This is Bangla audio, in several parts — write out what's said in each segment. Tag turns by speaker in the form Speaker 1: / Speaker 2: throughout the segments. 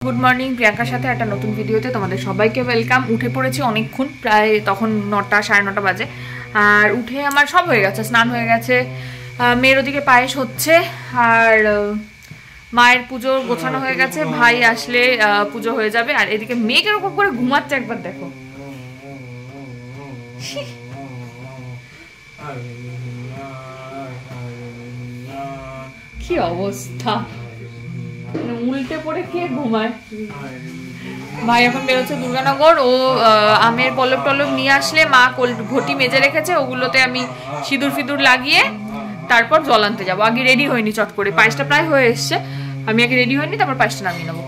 Speaker 1: গুড মর্নিং, প্রিয়াঙ্কার সাথে একটা নতুন ভিডিওতে তোমাদের সবাইকে ওয়েলকাম। উঠে পড়েছি অনেকক্ষণ, প্রায় তখন 9টা সাড়ে 9টা বাজে। আর উঠে আমার সব হয়ে গেছে, স্নান হয়ে গেছে, মেয়ের ওদিকে পায়েস হচ্ছে, আর মায়ের পুজো গোছানো হয়ে গেছে। ভাই আসলে পুজো হয়ে যাবে। আর এদিকে মেয়ে কিরকম করে ঘুমাচ্ছে একবার দেখো, কি অবস্থা, উল্টে পড়ে কে ঘুমায়। ভাই এখন বেরোচ্ছে দুর্গানগর। ও আমের পল্লব টল্লব নিয়ে আসলে মা ঘটি মেজে রেখেছে, ওগুলোতে আমি সিঁদুর ফিঁদুর লাগিয়ে তারপর জল আনতে যাবো। আগে রেডি হয়নি, চট করে পায়েসটা প্রায় হয়ে এসছে, আমি আগে রেডি হয়নি, তারপর পায়েসটা নামিয়ে নেবো।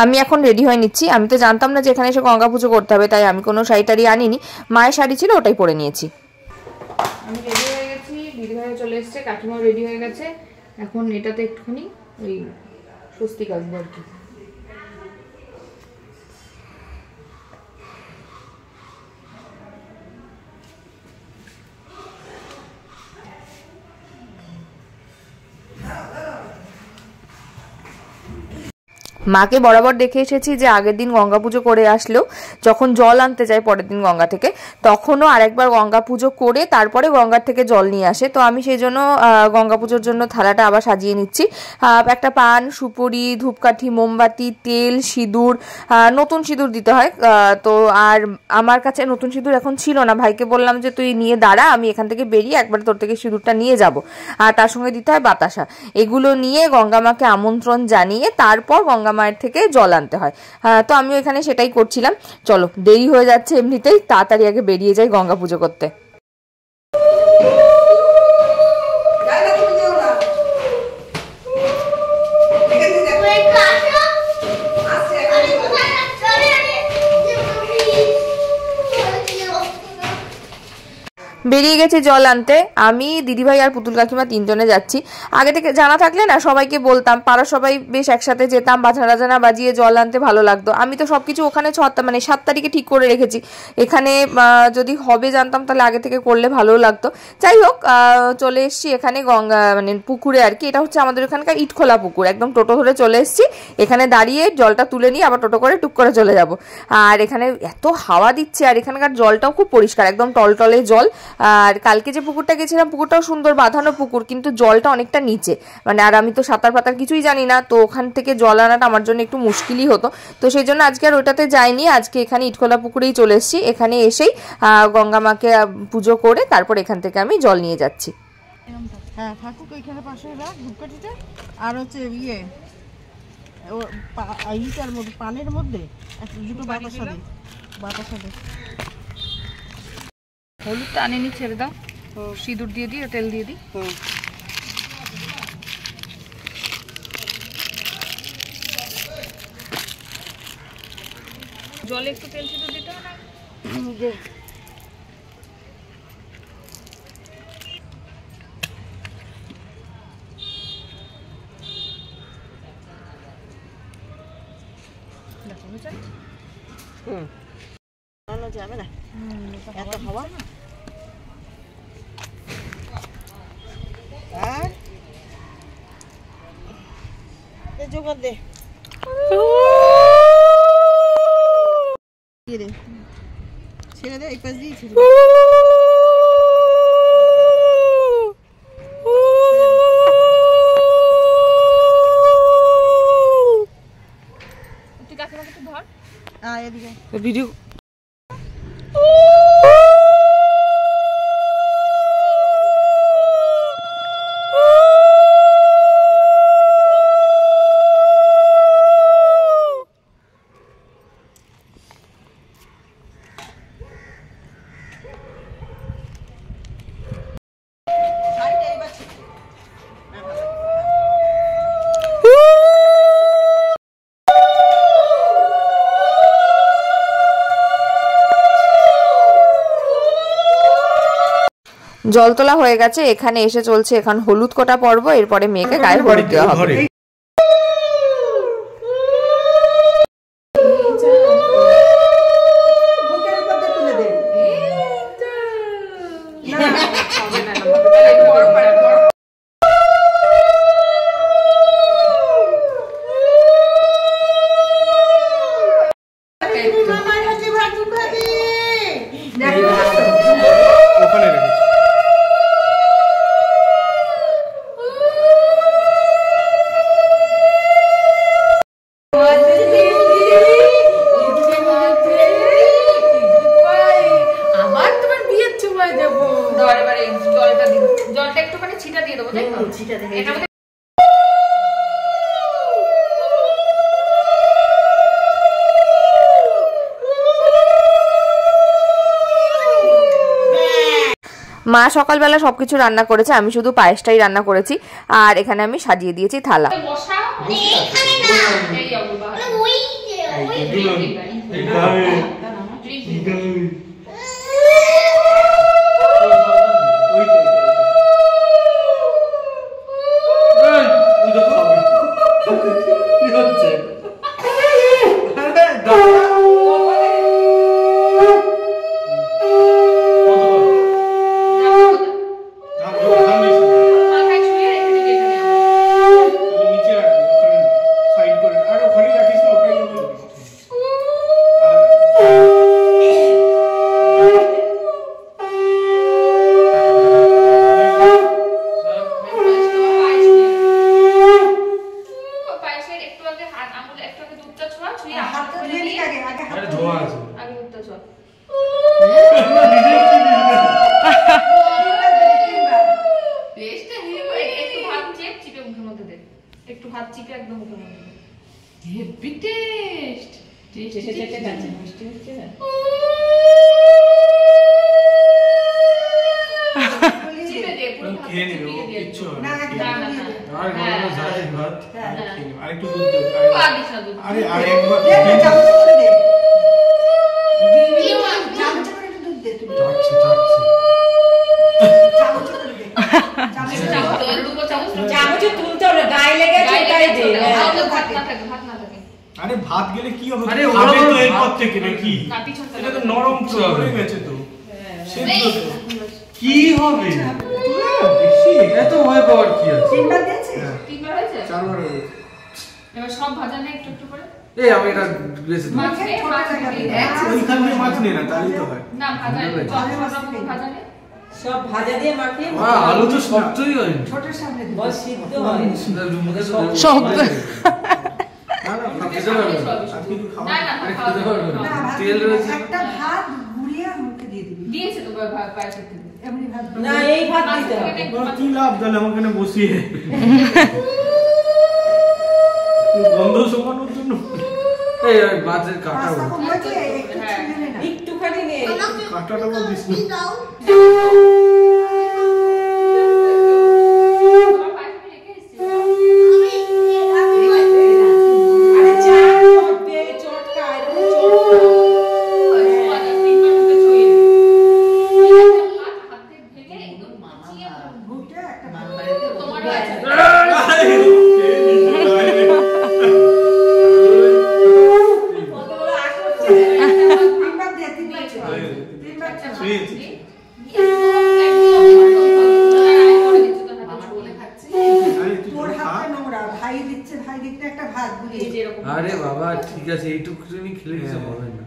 Speaker 1: আমি এখন রেডি হয়ে নিচ্ছি। আমি তো জানতাম না যে এখানে এসে গঙ্গা পুজো করতে হবে, তাই আমি কোনো শাড়ি টাড়ি আনিনি, মায়ের শাড়ি ছিল ওটাই পরে নিয়েছি। আমি রেডি হয়ে গেছি, দিদিভাই চলে এসছে, কাকিমাও রেডি হয়ে গেছে। এখন এটাতে একটুখানি ওই স্বস্তিক আসবো আর কি। মাকে বরাবর দেখে এসেছি যে আগের দিন গঙ্গা পুজো করে আসলেও যখন জল আনতে যায় পরের দিন গঙ্গা থেকে, তখনও আরেকবার গঙ্গা পুজো করে তারপরে গঙ্গার থেকে জল নিয়ে আসে। তো আমি সেই জন্য গঙ্গা পুজোর জন্য থালাটা আবার সাজিয়ে নিচ্ছি। একটা পান, সুপুরি, ধূপকাঠি, মোমবাতি, তেল, সিঁদুর, নতুন সিঁদুর দিতে হয়। তো আর আমার কাছে নতুন সিঁদুর এখন ছিল না, ভাইকে বললাম যে তুই নিয়ে দাঁড়া, আমি এখান থেকে বেরিয়ে একবার তোর থেকে সিঁদুরটা নিয়ে যাব। আর তার সঙ্গে দিতে হয় বাতাসা। এগুলো নিয়ে গঙ্গা মাকে আমন্ত্রণ জানিয়ে তারপর গঙ্গা মায়ের থেকে জল আনতে হয়। তো আমিও এখানে সেটাই করছিলাম। চলো, দেরি হয়ে যাচ্ছে এমনিতেই, তাড়াতাড়ি আগে বেরিয়ে যাই গঙ্গা পুজো করতে। বেরিয়ে গেছি জল আনতে। আমি, দিদিভাই আর পুতুল কাকিমা তিনজনে যাচ্ছি। আগে থেকে জানা থাকলে না সবাইকে বলতাম, পাড়া সবাই বেশ একসাথে যেতাম, বাজনা টাজনা বাজিয়ে জল আনতে ভালো লাগতো। আমি তো সবকিছু ওখানে 7 তারিখে ঠিক করে রেখেছি। এখানে যদি হবে জানতাম তাহলে আগে থেকে করলে ভালো লাগতো। যাই হোক, চলে এসছি এখানে গঙ্গা মানে পুকুরে আর কি। এটা হচ্ছে আমাদের এখানকার ইটখোলা পুকুর। একদম টোটো ধরে চলে এসছি, এখানে দাঁড়িয়ে জলটা তুলে নিয়ে আবার টোটো করে টুক করে চলে যাব। আর এখানে এত হাওয়া দিচ্ছে, আর এখানকার জলটাও খুব পরিষ্কার, একদম টলটলে জল। আর কালকে যে পুকুরটা গেছিলাম, পুকুরটাও সুন্দর বাঁধানো পুকুর, কিন্তু জলটা অনেকটা নিচে, মানে আর আমি তো সাঁতার ফাতার কিছুই জানি না, তো ওখান থেকে জল আনাটা আমার জন্য একটু মুশকিলই হতো। তো সেই জন্য আজকে আর ওইটাতে যাইনি, আজকে এখানে ইটখোলা পুকুরেই চলে এসেছি। এখানে এসেই গঙ্গা মাকে পুজো করে তারপর এখান থেকে আমি জল নিয়ে যাচ্ছি।
Speaker 2: হ্যাঁ, ঠাকুর ওইখানে পাশে রাখ ধূপকাঠিটা। আর হচ্ছে ইটার মধ্যে, পানের মধ্যে দুটো বাতাসা দে, বাতাসা দে।
Speaker 1: হলুদটা আনিনি, ছেড়ে দাও। সিঁদুর দিয়ে দিই, তেল দিয়ে দিই। জলে একটু তেল সিঁদুর দিতে হবে না?
Speaker 2: যাবে না এত হাওয়া। আর জোগাড় দে, ছেড়ে দে, এই পাশ দিয়ে ছেড়ে দে।
Speaker 1: ভিডিও জল তোলা হয়ে গেছে। এখানে এসে চলছে এখন হলুদ কোটা পর্ব, এরপরে মেয়েকে গায়ে হলুদ দেওয়া হবে। মা সকালবেলা সবকিছু রান্না করেছে, আমি শুধু পায়েসটাই রান্না করেছি। আর এখানে আমি সাজিয়ে দিয়েছি থালা।
Speaker 3: একটু হাত চিপে একদম মুখের মধ্যে হেভি টেস্ট মিষ্টি হচ্ছে না চিপে দে পুরো খেয়ে নিবি কিচ্ছু না আর গরম যায় ভাত খেয়ে নিবি আরেকটু দুধ দে আরে আরেকবার দে চামচ করে দে চামচ করে একটু দুধ দে তুমি চাচ্ছি চামচ করে দে চামচে তুলতে হবে গায়ে লেগে চুলকাই দে ভাত না থাকে আরে ভাত গেলে কি হবে আরে ওরা তো এর পর থেকে নাকি এটা তো নরম হয়ে গেছে তো সেদ্ধ কি হবে বেশি এত ভয় পাওয়ার কি আছে তিনবার দিয়েছে তিনবার হয়েছে চারবার হয়েছে এবার সব ভাজা নেই একটু একটু করে এই আমি এটা গ্রেসি মাছ নেই ওইখানে মাছ নেই না তাহলেই তো হয় না ভাজা নেই সব ভাজা দিয়ে মাখিয়ে আলু তো শক্তই হয় ছোটের সামনে বস সিদ্ধ হয়
Speaker 1: শক্ত
Speaker 3: তেল রয়েছে একটা ভাত গুড়িয়ে মুখে দিয়ে দিবি দিয়েছে তো পায়েসের থেকে এমনি ভাত না এই ভাত দিতে হবে কি লাভ তাহলে আমাকে না বসিয়ে গন্ধ শোকানোর জন্য এই মাছের কাটা একটুখানি নে কাটাটা দিস না আরে বাবা ঠিক আছে এইটুকু তুমি খেলে দিতে হবে না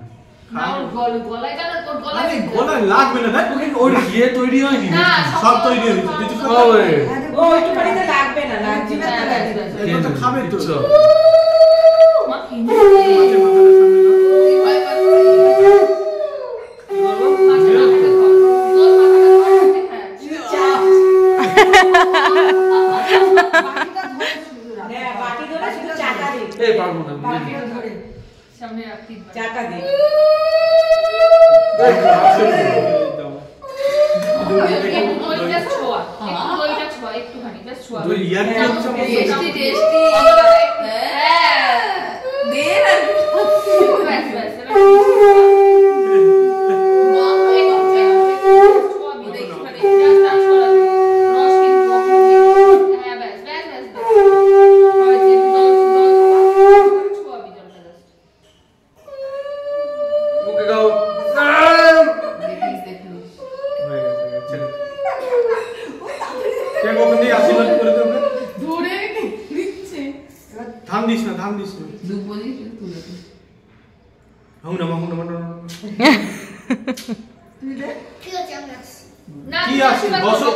Speaker 3: না ওর গলায় জানা তোর গলায় গলায় লাগবে না দেখ ওর ইয়ে তৈরি হয়নি সব তৈরি হয়েছে কিছু হবে ও একটু পানিতে লাগবে না লাগবে না এটা খাবে তো মা কিনে চাটা দে একটুখানি জাস্ট ছোঁয়া টেস্টি টেস্টি দে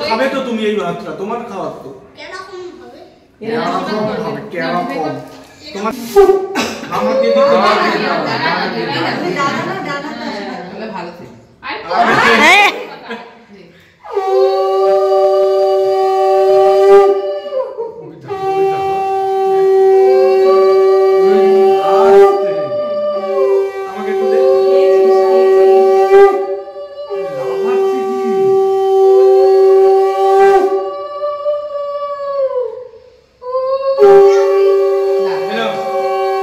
Speaker 3: খাবে তো তুমি এই ভাতটা তোমার খাওয়া তো কেরকম হবে কেরকম তোমার আমাকে দিতে দাদা ভালো থেকে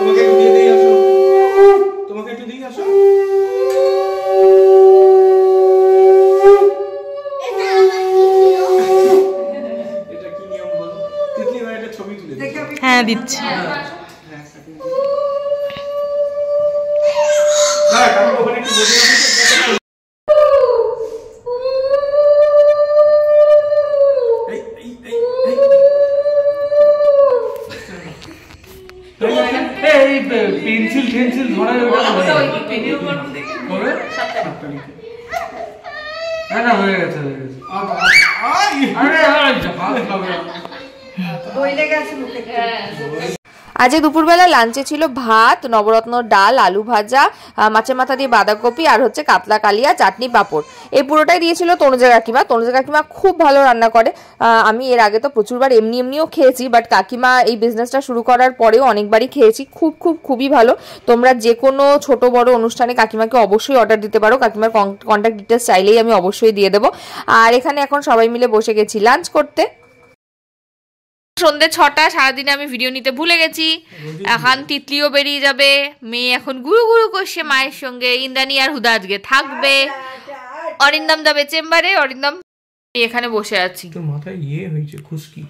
Speaker 3: তোমাকে একটু দিয়ে দেই, আসো তোমাকে একটু দিয়ে আসো। এটা কি নিয়ম বলো? তিতলি ভাই একটা ছবি তুলে দাও।
Speaker 2: হ্যাঁ দিচ্ছি।
Speaker 3: হ্যাঁ কাকু ওখানে একটু বসে আছে। এই পেন্সিল টেন্সিল ধরার ওটা পেনের উপর হবে 7 তারিখে। না হয়ে গেছে আরে হাত খাবে
Speaker 2: দই লেগে আছে মুখে।
Speaker 1: আজকে দুপুরবেলা লাঞ্চে ছিল ভাত, নবরত্ন ডাল, আলু ভাজা, মাছের মাথা দিয়ে বাঁধাকপি আর হচ্ছে কাতলা কালিয়া, চাটনি, পাঁপড়। এই পুরোটাই দিয়েছিল তনুজা কাকিমা। তনুজা কাকিমা খুব ভালো রান্না করে। আমি এর আগে তো প্রচুরবার এমনিও খেয়েছি, বাট কাকিমা এই বিজনেসটা শুরু করার পরেও অনেকবারই খেয়েছি। খুবই ভালো। তোমরা যে কোনো ছোট বড় অনুষ্ঠানে কাকিমাকে অবশ্যই অর্ডার দিতে পারো। কাকিমার কন্ট্যাক্ট ডিটেলস চাইলেই আমি অবশ্যই দিয়ে দেবো। আর এখানে এখন সবাই মিলে বসে গেছি লাঞ্চ করতে। সন্ধ্যে 6টা, সারাদিনে আমি ভিডিও নিতে ভুলে গেছি। এখন তিতলিও বেরিয়ে যাবে, মেয়ে এখন গুরু করছে মায়ের সঙ্গে। ইন্দ্রাণী আর হুদা আজকে থাকবে, অরিন্দম যাবে চেম্বারে। অরিন্দম এখানে বসে আছি,
Speaker 3: তোর মাথায় হয়েছে খুশকি।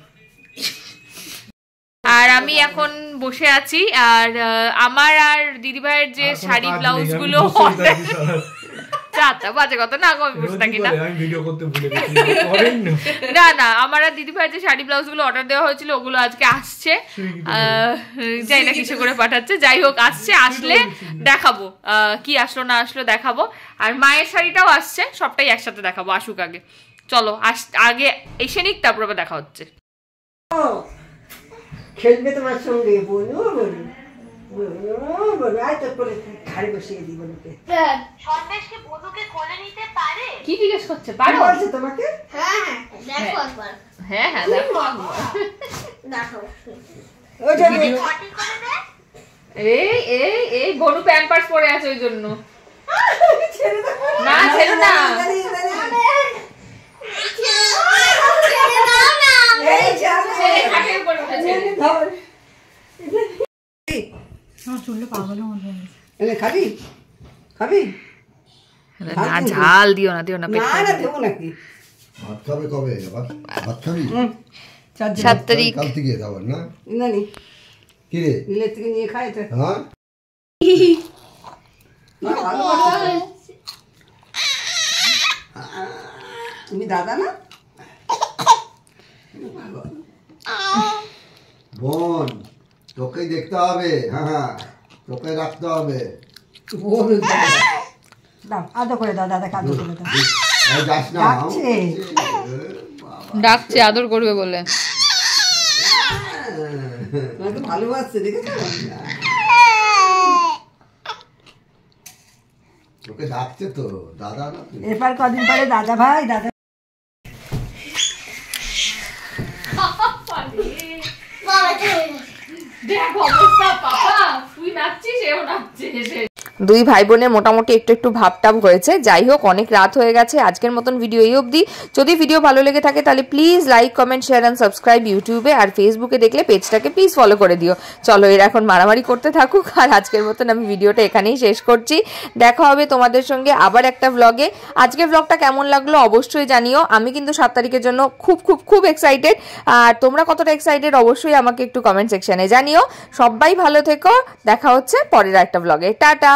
Speaker 1: আর আমি এখন বসে আছি। আর আমার আর দিদিভাইয়ের যে শাড়ি ব্লাউজ গুলো বাজে কথা না, আমি বসে থাকি না। না আমার আর দিদিভাইয়ের যে শাড়ি ব্লাউজ গুলো অর্ডার দেওয়া হয়েছিল ওগুলো আজকে আসছে। যাই না কিছু করে পাঠাচ্ছে, যাই হোক আসছে, আসলে দেখাবো কি আসলো না আসলো দেখাবো। আর মায়ের শাড়িটাও আসছে, সবটাই একসাথে দেখাবো। আসুক আগে, চলো আগে এসে নিক, তারপর দেখা হচ্ছে।
Speaker 2: খেলবে তোমার সঙ্গে বলু আয় তোর করে ঘাড়ে বসিয়ে দিই বলুকে।
Speaker 4: সন্দেশকে বধূকে কোলে নিতে পারে?
Speaker 1: কি জিজ্ঞেস করছে? পারো
Speaker 2: বলছে তোমাকে?
Speaker 4: হ্যাঁ দেখো একবার।
Speaker 1: হ্যাঁ দেখো একবার।
Speaker 4: দেখো
Speaker 2: ওই যে
Speaker 4: পটি করে দে।
Speaker 1: এই গনু প্যাম্পার্স পরে আছে ওই জন্য।
Speaker 2: ছেড়ে দাও
Speaker 1: না ছেড়ে না,
Speaker 4: ছেড়ে দাও না।
Speaker 2: এই জানো
Speaker 1: ছেড়ে খাটের উপর উঠেছে।
Speaker 2: ধর আমার চুলটা পাগলের মতো হয়ে গেছে। খাবি
Speaker 1: না ঝাল দিও না
Speaker 2: না দেবো নাকি?
Speaker 5: ভাত খাবে কবে আবার? ভাত খাবি
Speaker 1: 7 তারিখ
Speaker 5: কাল থেকে খাবার না
Speaker 2: নানি
Speaker 5: কি রে
Speaker 2: বিলের থেকে নিয়ে খাই তো।
Speaker 5: হ্যাঁ
Speaker 2: তুমি দাদা না?
Speaker 5: বোন তোকে দেখতে হবে, হ্যাঁ তোকে রাখতে হবে।
Speaker 2: দাও আদর করে দাও, দাদাকে আদর করে দাও।
Speaker 5: যাস না,
Speaker 1: ডাকছে আদর করবে বলে।
Speaker 2: ভালোবাসছে দেখেছো?
Speaker 5: তোকে ডাকছে তো দাদা না।
Speaker 2: এরপর কদিন পরে দাদা ভাই দাদা।
Speaker 1: দুই ভাই বোনের মোটামুটি একটু ভাবটাব হয়েছে। যাই হোক অনেক রাত হয়ে গেছে, আজকের মতন ভিডিও এই অবধি। যদি ভিডিও ভালো লেগে থাকে তাহলে please like comment share and subscribe ইউটিউবে, আর ফেসবুকে দেখলে পেজটাকে প্লিজ ফলো করে দিও। চলো এরা এখন মারামারি করতে থাকুক, আর আজকের মতন আমি ভিডিওটা এখানেই শেষ করছি। দেখা হবে তোমাদের সঙ্গে আবার একটা ব্লগে। আজকের ব্লগটা কেমন লাগলো অবশ্যই জানিও। আমি কিন্তু 7 তারিখের জন্য খুব এক্সাইটেড, আর তোমরা কতটা এক্সাইটেড অবশ্যই আমাকে একটু কমেন্ট সেকশনে জানিও। সবাই ভালো থেকো, দেখা হচ্ছে পরের একটা ব্লগে। টাটা।